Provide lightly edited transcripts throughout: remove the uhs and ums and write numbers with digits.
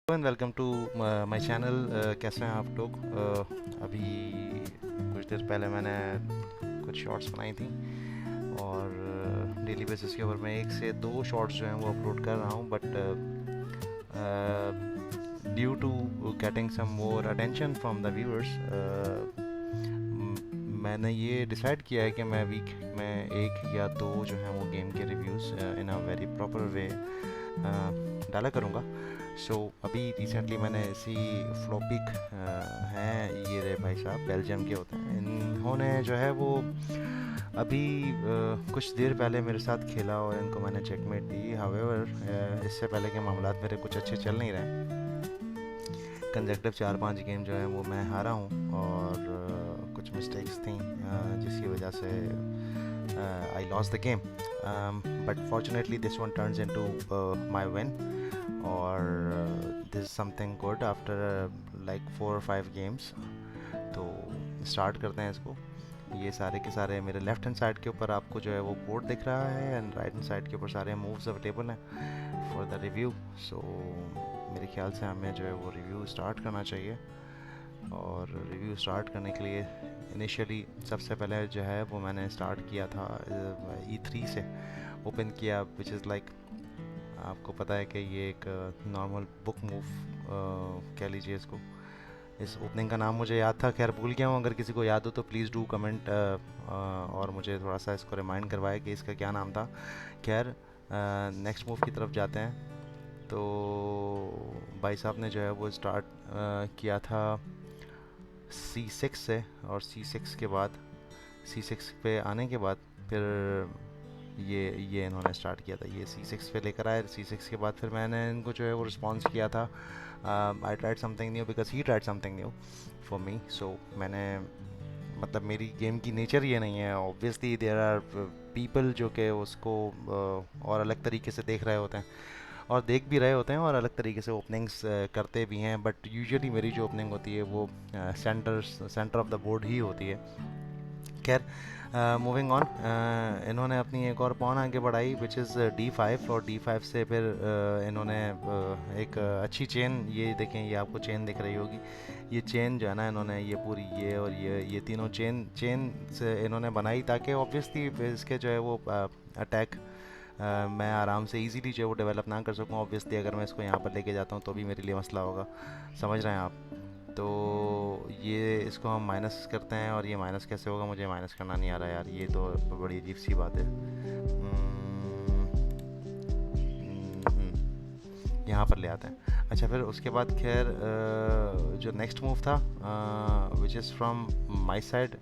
And welcome to my channel. कैसे हैं आप लोग? अभी कुछ देर पहले मैंने कुछ शॉर्ट्स बनाई थी और डेली बेसिस के ऊपर मैं 1 से 2 शॉर्ट्स जो हैं वो अपलोड कर रहा हूँ, but due to getting some more attention from the viewers मैंने ये डिसाइड किया है कि मैं वीक में 1 या 2 जो हैं वो गेम के reviews in a very proper way डाला करूँगा। अभी रिसेंटली मैंने इसी फ्लोपिक हैं, ये रहे भाई साहब, बेल्जियम के होते हैं। इन्होंने जो है वो अभी कुछ देर पहले मेरे साथ खेला और इनको मैंने चेकमेट दी। हावेवर इससे पहले के मामलात मेरे कुछ अच्छे चल नहीं रहे। कंसेक्टिव 4-5 गेम जो है वो मैं हारा हूँ और कुछ मिस्टेक्स थी जिसकी वजह से I lost the game, but fortunately this one turns into my win, और this is something good after like 4 or 5 games। तो स्टार्ट करते हैं इसको। ये सारे के सारे मेरे लेफ्ट हैंड साइड के ऊपर आपको जो है वो बोर्ड दिख रहा है एंड राइट हैंड साइड के ऊपर सारे मूव्स अवेलेबल हैं फॉर द रिव्यू। मेरे ख्याल से हमें जो है वो रिव्यू स्टार्ट करना चाहिए। और रिव्यू स्टार्ट करने के लिए इनिशियली सबसे पहले जो है वो मैंने स्टार्ट किया था E3 से ओपन किया, विच इज़ लाइक, आपको पता है कि ये एक नॉर्मल बुक मूव कह लीजिए इसको। इस ओपनिंग का नाम मुझे याद था, खैर भूल गया हूँ। अगर किसी को याद हो तो प्लीज़ डू कमेंट और मुझे थोड़ा सा इसको रिमाइंड करवाए कि इसका क्या नाम था। खैर नेक्स्ट मूव की तरफ जाते हैं। तो भाई साहब ने जो है वो स्टार्ट किया था C6 से, और C6 के बाद C6 पे आने के बाद फिर ये इन्होंने स्टार्ट किया था। ये C6 पे लेकर आए। C6 के बाद फिर मैंने इनको जो है वो रिस्पॉन्स किया था। I tried something new because he tried something new for me. So मैंने, मतलब मेरी गेम की नेचर ये नहीं है। ऑब्वियसली देयर आर पीपल जो कि उसको और अलग तरीके से देख रहे होते हैं और देख भी रहे होते हैं और अलग तरीके से ओपनिंग्स करते भी हैं, बट यूजुअली मेरी जो ओपनिंग होती है वो सेंटर ऑफ द बोर्ड ही होती है। खैर मूविंग ऑन, इन्होंने अपनी एक और पॉन आगे बढ़ाई विच इज़ D5, और D5 से फिर इन्होंने एक अच्छी चेन, ये देखें, ये आपको चेन दिख रही होगी। ये चेन जो है ना, इन्होंने ये पूरी ये और ये तीनों चेन से इन्होंने बनाई ताकि ऑब्वियसली इसके जो है वो अटैक मैं आराम से इजीली जो है वो डेवलप ना कर सकूँ। ऑब्वियसली अगर मैं इसको यहाँ पर लेके जाता हूँ तो भी मेरे लिए मसला होगा, समझ रहे हैं आप। तो ये इसको हम माइनस करते हैं, और ये माइनस कैसे होगा, मुझे माइनस करना नहीं आ रहा यार, ये तो बड़ी अजीब सी बात है। यहाँ पर ले आते हैं। अच्छा, फिर उसके बाद खैर जो नेक्स्ट मूव था which is from my side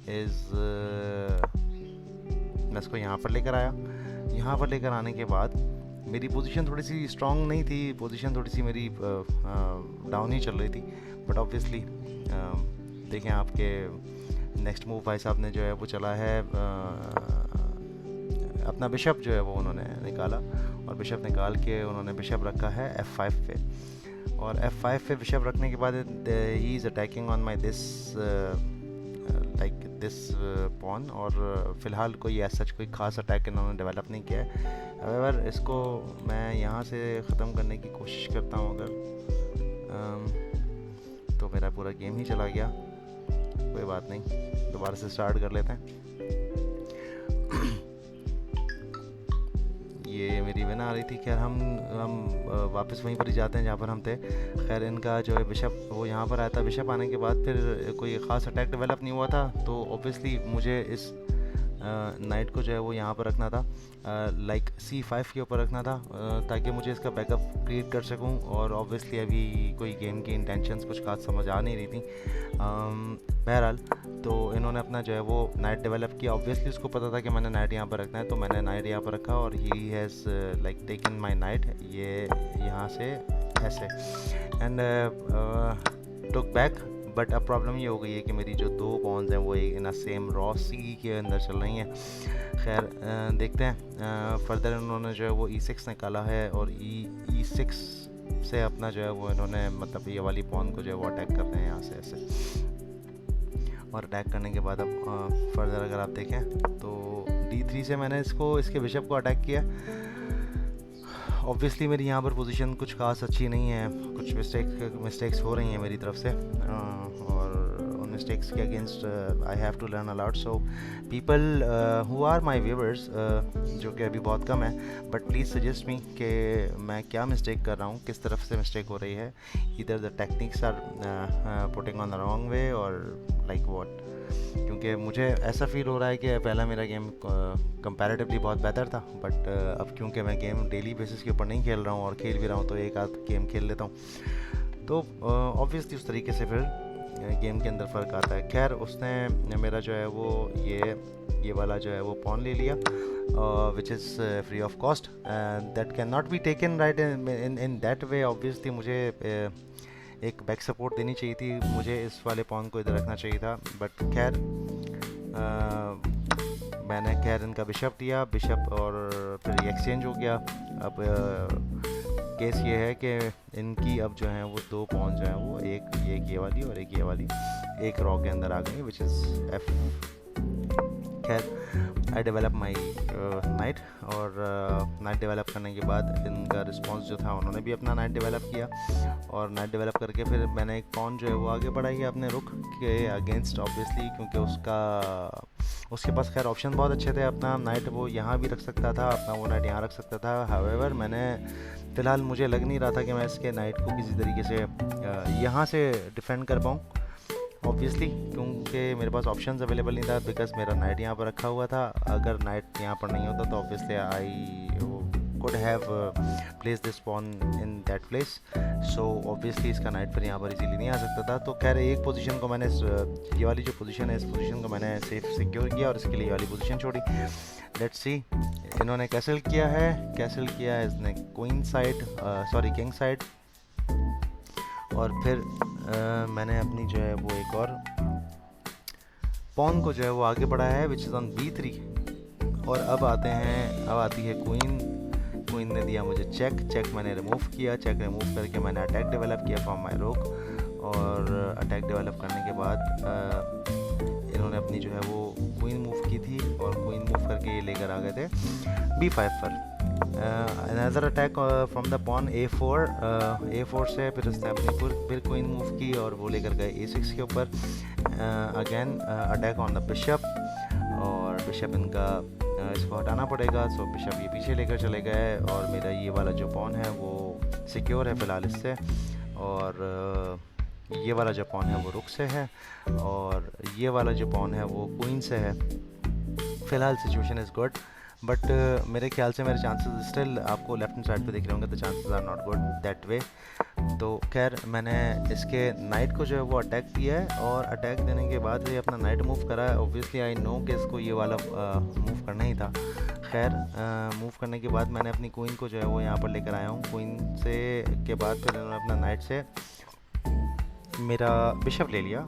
is, मैं इसको यहाँ पर लेकर आया। यहाँ पर लेकर आने के बाद मेरी पोजीशन थोड़ी सी स्ट्रांग नहीं थी, पोजीशन थोड़ी सी मेरी डाउन ही चल रही थी, बट ऑब्वियसली देखें आपके नेक्स्ट मूव भाई साहब ने जो है वो चला है अपना बिशप जो है वो उन्होंने निकाला, और बिशप निकाल के उन्होंने बिशप रखा है F5 पे, और F5 पे बिशप रखने के बाद he is attacking on my this like this pawn. और फ़िलहाल कोई ऐसा कोई ख़ास अटैक इन्होंने डेवलप नहीं किया है। हावेवर इसको मैं यहाँ से ख़त्म करने की कोशिश करता हूँ अगर, तो मेरा पूरा गेम ही चला गया। कोई बात नहीं, दोबारा से स्टार्ट कर लेते हैं। ये मेरी विन आ रही थी। खैर हम वापस वहीं पर ही जाते हैं जहाँ पर हम थे। खैर इनका जो है बिशप वो यहाँ पर आया था। बिशप आने के बाद फिर कोई ख़ास अटैक डेवलप नहीं हुआ था, तो ऑब्वियसली मुझे इस नाइट को जो है वो यहाँ पर रखना था, लाइक C5 के ऊपर रखना था, ताकि मुझे इसका बैकअप क्रिएट कर सकूँ। और ऑब्वियसली अभी कोई गेम की इंटेंशंस कुछ खास समझ आ नहीं रही थी। बहरहाल तो इन्होंने अपना जो है वो नाइट डेवलप किया। ऑब्वियसली उसको पता था कि मैंने नाइट यहाँ पर रखना है, तो मैंने नाइट यहाँ पर रखा, और he has like taken my night, ये यहाँ से ऐसे, एंड टुक बैक। बट अब प्रॉब्लम ये हो गई है कि मेरी जो 2 पॉन्स हैं वो इन अ सेम रॉ C के अंदर चल रही हैं। खैर देखते हैं फर्दर। इन्होंने जो है वो E6 निकाला है, और E6 से अपना जो है वो इन्होंने, मतलब ये वाली पॉन को जो है वो अटैक करते हैं यहाँ से ऐसे, और अटैक करने के बाद अब फर्दर अगर आप देखें तो D3 से मैंने इसके बिशप को अटैक किया, ऑब्वियसली मेरी यहाँ पर पोजीशन कुछ खास अच्छी नहीं है, कुछ मिस्टेक्स हो रही हैं मेरी तरफ से, और उन मिस्टेक्स के against I have to learn a lot. So people who are my viewers, जो कि अभी बहुत कम है, बट प्लीज़ सजेस्ट मी कि मैं क्या मिस्टेक कर रहा हूँ, किस तरफ से मिस्टेक हो रही है, इधर the techniques are putting on the wrong way और लाइक व्हाट। क्योंकि मुझे ऐसा फील हो रहा है कि पहला मेरा गेम कंपैरेटिवली बहुत बेहतर था, बट अब क्योंकि मैं गेम डेली बेसिस के ऊपर नहीं खेल रहा हूँ और खेल भी रहा हूँ तो एक आध गेम खेल लेता हूँ, तो ऑब्वियसली उस तरीके से फिर गेम के अंदर फ़र्क आता है। खैर उसने मेरा जो है वो ये वाला जो है वो पॉन ले लिया, which is free of cost, that can not be taken right in that way. Obviously मुझे एक बैक सपोर्ट देनी चाहिए थी, मुझे इस वाले पॉन को इधर रखना चाहिए था, बट खैर मैंने खैर इनका बिशप दिया, बिशप और फिर ये एक्सचेंज हो गया। अब केस ये है कि इनकी अब जो है वो दो पॉन जो है वो एक ये वाली और एक ये वाली एक रॉ के अंदर आ गई, विच इज़ एफ। खैर आई डेवलप माई नाइट, और नाइट डेवलप करने के बाद इनका रिस्पांस जो था उन्होंने भी अपना नाइट डेवलप किया, और नाइट डेवलप करके फिर मैंने एक पॉन जो है वो आगे बढ़ाई अपने रुख के अगेंस्ट, ऑब्वियसली क्योंकि उसके पास खैर ऑप्शन बहुत अच्छे थे। अपना नाइट वो यहाँ भी रख सकता था, अपना वो नाइट यहाँ रख सकता था। हावेवर मैंने फ़िलहाल मुझे लग नहीं रहा था कि मैं इसके नाइट को किसी तरीके से यहाँ से डिफेंड कर पाऊँ, ऑब्वियसली क्योंकि मेरे पास ऑप्शंस अवेलेबल नहीं था, बिकॉज मेरा नाइट यहाँ पर रखा हुआ था। अगर नाइट यहाँ पर नहीं होता तो obviously I could have placed this pawn in that place, so obviously इसका नाइट पर यहाँ पर इजीली नहीं आ सकता था। तो खैर एक पोजीशन को मैंने ये वाली जो पोजीशन है इस पोजीशन को मैंने सेफ सिक्योर किया और इसके लिए ये वाली पोजीशन छोड़ी। लेट्स सी, इन्होंने कैसल किया है इसने queen side, sorry king side, और फिर मैंने अपनी जो है वो एक और पॉन को जो है वो आगे बढ़ाया है, विच इज़ ऑन B3। और अब आती है क्वीन ने दिया मुझे चेक मैंने रिमूव किया, चेक रिमूव करके मैंने अटैक डेवलप किया फ्रॉम माय रोक, और अटैक डेवलप करने के बाद इन्होंने अपनी जो है वो क्वीन मूव की थी, और क्वीन मूव करके ये लेकर आ गए थे B5 पर। Another attack from the pawn A4 से फिर उसने अपनी फिर क्वीन मूव की और वो लेकर गए A6 के ऊपर। Again attack on the bishop, और बिशप इनका इसको हटाना पड़ेगा, सो बिशप ये पीछे लेकर चले गए, और मेरा ये वाला जो पॉन है वो सिक्योर है फ़िलहाल इससे, और ये वाला जो पॉन है वो रुक से है, और ये वाला जो पॉन है वो क्वीन से है। फ़िलहाल सिचुएशन इज़ गुड, बट मेरे ख्याल से मेरे चांसेस स्टिल, आपको लेफ्ट हैंड साइड पे देख रहे होंगे, the chances are not good that way. तो खैर मैंने इसके नाइट को जो है वो अटैक दिया है, और अटैक देने के बाद ये अपना नाइट मूव करा है। ऑब्वियसली आई नो कि इसको ये वाला मूव करना ही था। खैर मूव करने के बाद मैंने अपनी क्वीन को जो है वो यहाँ पर लेकर आया हूँ। क्वीन से के बाद फिर इन्होंने अपना नाइट से मेरा बिशप ले लिया।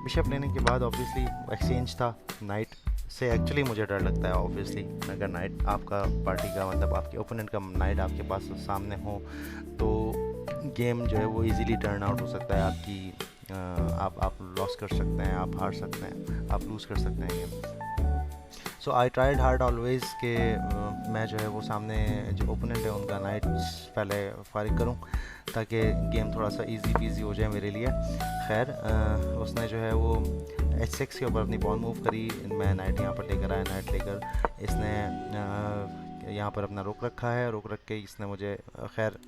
बिशप लेने के बाद ऑब्वियसली एक्सचेंज था नाइट से। एक्चुअली मुझे डर लगता है ऑब्वियसली, अगर नाइट आपका पार्टी का मतलब आपके ओपोनेंट का नाइट आपके पास सामने हो तो गेम जो है वो इजीली टर्न आउट हो सकता है आपकी, आप लॉस कर सकते हैं, आप हार सकते हैं, आप लूज़ कर सकते हैं game. So I tried hard always कि मैं जो है वो सामने जो ओपोनेंट है उनका नाइट पहले फारिग करूं ताकि गेम थोड़ा सा इजी पीजी हो जाए मेरे लिए। खैर उसने जो है वो H6 के ऊपर अपनी बॉल मूव करी, मैं नाइट यहाँ पर लेकर आया। नाइट लेकर इसने यहाँ पर अपना रोक रखा है, रोक रख के इसने मुझे, खैर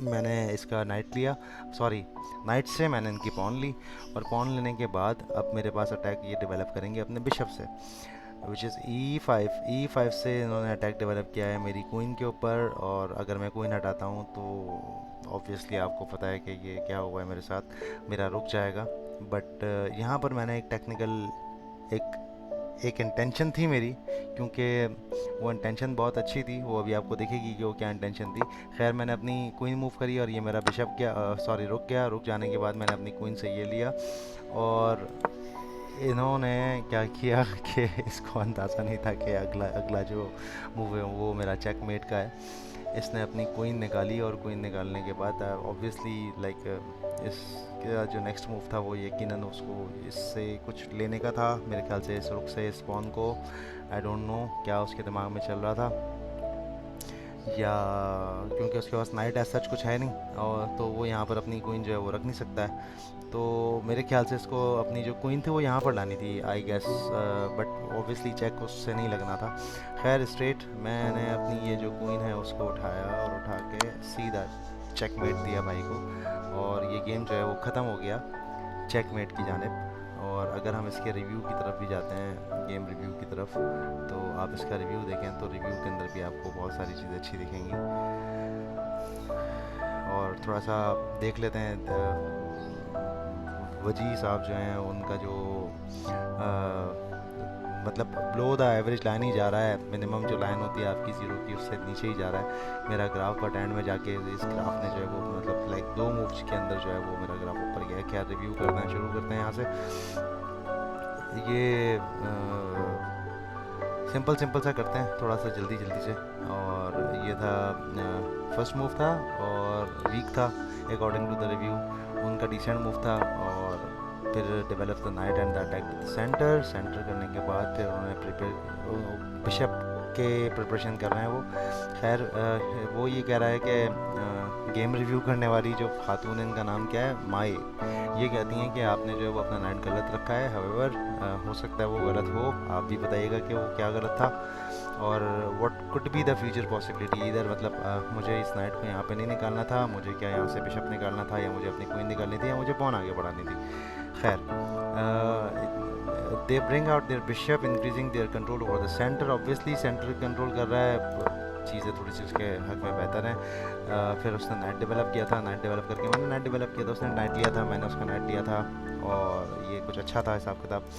मैंने इसका नाइट लिया, सॉरी नाइट से मैंने इनकी पॉन ली, और पॉन लेने के बाद अब मेरे पास अटैक ये डेवलप करेंगे अपने बिशप से, विच इज़ E5 से इन्होंने अटैक डेवलप किया है मेरी क्वीन के ऊपर। और अगर मैं क्वीन हटाता हूँ तो ऑब्वियसली आपको पता है कि ये क्या हुआ है मेरे साथ, मेरा रुक जाएगा। बट यहाँ पर मैंने एक टेक्निकल एक इंटेंशन थी मेरी, क्योंकि वो इंटेंशन बहुत अच्छी थी, वो अभी आपको दिखेगी कि वो क्या इंटेंशन थी। खैर मैंने अपनी क्वीन मूव करी और ये मेरा बिशप रुक गया। रुक जाने के बाद मैंने अपनी क्वीन से ये लिया, और इन्होंने क्या किया कि इसको अंदाज़ा नहीं था कि अगला जो मूव है वो मेरा चेकमेट का है। इसने अपनी क्वीन निकाली, और क्वीन निकालने के बाद ऑब्वियसली लाइक इसका जो नेक्स्ट मूव था वो यकीनन उसको इससे कुछ लेने का था, मेरे ख्याल से इस रुक से इस पॉन को। आई डोंट नो क्या उसके दिमाग में चल रहा था। या क्योंकि उसके पास नाइट एज सच कुछ है नहीं, और तो वो यहाँ पर अपनी क्वीन जो है वो रख नहीं सकता है। तो मेरे ख्याल से इसको अपनी जो क्वीन थी वो यहाँ पर लानी थी I guess, but obviously check उससे नहीं लगना था। खैर स्ट्रेट मैंने अपनी ये जो क्वीन है उसको उठाया और उठा के सीधा चेकमेट दिया भाई को, और ये गेम जो है वो ख़त्म हो गया चेकमेट की जानिब। और अगर हम इसके रिव्यू की तरफ भी जाते हैं, गेम रिव्यू की तरफ, तो आप इसका रिव्यू देखें तो रिव्यू के अंदर भी आपको बहुत सारी चीज़ें अच्छी दिखेंगी। और थोड़ा सा देख लेते हैं वजी साहब जो हैं उनका जो मतलब ब्लो द एवरेज लाइन ही जा रहा है, मिनिमम जो लाइन होती है आपकी ज़ीरो की उससे नीचे ही जा रहा है। मेरा ग्राफ बट एंड में जाके इस ग्राफ ने जो है वो मतलब लाइक 2 मूव्स के अंदर जो है वो मेरा ग्राफ ऊपर गया है। क्या रिव्यू करना है, शुरू करते हैं यहाँ से। ये सिंपल सिंपल सा करते हैं थोड़ा सा जल्दी जल्दी से। और ये था फर्स्ट मूव था और वीक था अकॉर्डिंग टू द रिव्यू, उनका डिसेंट मूव था। और फिर develop the night and the attack centre, centre करने के बाद फिर उन्होंने प्रिपेयर बिशप के प्रिपरेशन कर रहे हैं वो। खैर वो ये कह रहा है कि गेम रिव्यू करने वाली जो खातून है इनका नाम क्या है, माई, ये कहती हैं कि आपने जो है वो अपना नाइट गलत रखा है। हाउएवर हो सकता है वो गलत हो, आप भी बताइएगा कि वो क्या गलत था और what could be the future possibility. इधर मतलब मुझे इस नाइट को यहाँ पे नहीं निकालना था, मुझे क्या यहाँ से बिशप निकालना था, या मुझे अपनी क्वीन निकालनी थी, या मुझे पॉन आगे बढ़ानी थी। खैर they bring out their bishop increasing their control over the centre. Obviously centre control कर रहा है, चीज़ें थोड़ी सी उसके हक में बेहतर हैं। फिर उसने नाइट डेवलप किया था, नाइट डेवलप करके मैंने नाइट डेवलप किया था, उसने नाइट लिया था, मैंने उसका नाइट लिया था, और ये कुछ अच्छा था हिसाब किताब।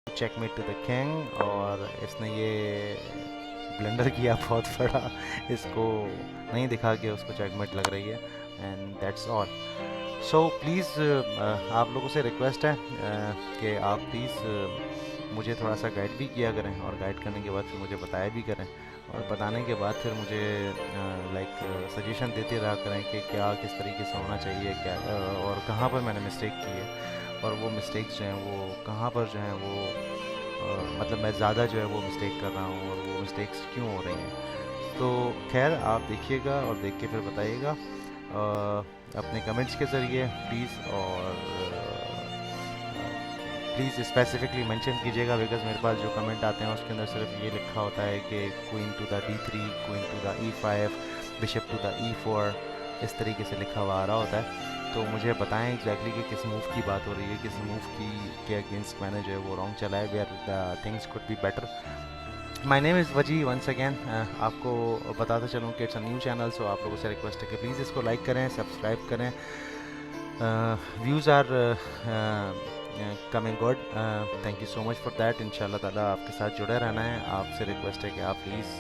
चेकमेट टू द किंग, और इसने ये ब्लंडर किया बहुत बड़ा, इसको नहीं दिखा कि उसको चेकमेट लग रही है, and that's all. So please आप लोगों से रिक्वेस्ट है कि आप प्लीज़ मुझे थोड़ा सा गाइड भी किया करें, और गाइड करने के बाद फिर मुझे बताया भी करें, और बताने के बाद फिर मुझे लाइक सजेशन देते रहा करें कि क्या किस तरीके से होना चाहिए, क्या और कहाँ पर मैंने मिस्टेक की है, और वो मिस्टेक्स जो हैं वो कहाँ पर जो हैं वो मतलब मैं ज़्यादा जो है वो मिस्टेक कर रहा हूँ, और वो मिस्टेक्स क्यों हो रही हैं। तो खैर आप देखिएगा और देख के फिर बताइएगा अपने कमेंट्स के ज़रिए प्लीज़, और प्लीज़ स्पेसिफिकली मेंशन कीजिएगा, बिकॉज मेरे पास जो कमेंट आते हैं उसके अंदर सिर्फ ये लिखा होता है कि queen to the D3, queen to the E5, bishop to the E4, इस तरीके से लिखा हुआ आ रहा होता है। तो मुझे बताएं एग्जैक्टली कि किस मूव की बात हो रही है, किस मूव की के अगेंस्ट मैंने जो है वो रॉन्ग चला है, where the things could be better. My name is Waji once again. आपको बताता चलूँ कि it's a new channel, so आप लोगों से रिक्वेस्ट है कि प्लीज़ इसको लाइक करें, सब्सक्राइब करें। Views are coming good. Thank you so much for that. इंशाल्लाह ताला आपके साथ जुड़े रहना है। आपसे रिक्वेस्ट है कि आप प्लीज़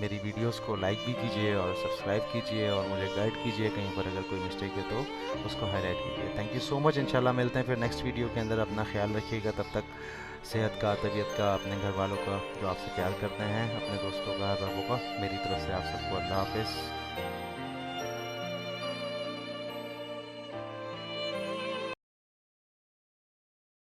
मेरी वीडियोस को लाइक भी कीजिए और सब्सक्राइब कीजिए और मुझे गाइड कीजिए, कहीं पर अगर कोई मिस्टेक है तो उसको हाईलाइट कीजिए। Thank you so much. इंशाल्लाह मिलते हैं फिर नेक्स्ट वीडियो के अंदर। अपना ख्याल रखिएगा, तब तक सेहत का, तबीयत का, अपने घर वालों का जो आपसे प्यार करते हैं, अपने दोस्तों का, रबों का, मेरी तरफ से आप सबको अल्लाह हाफिज़।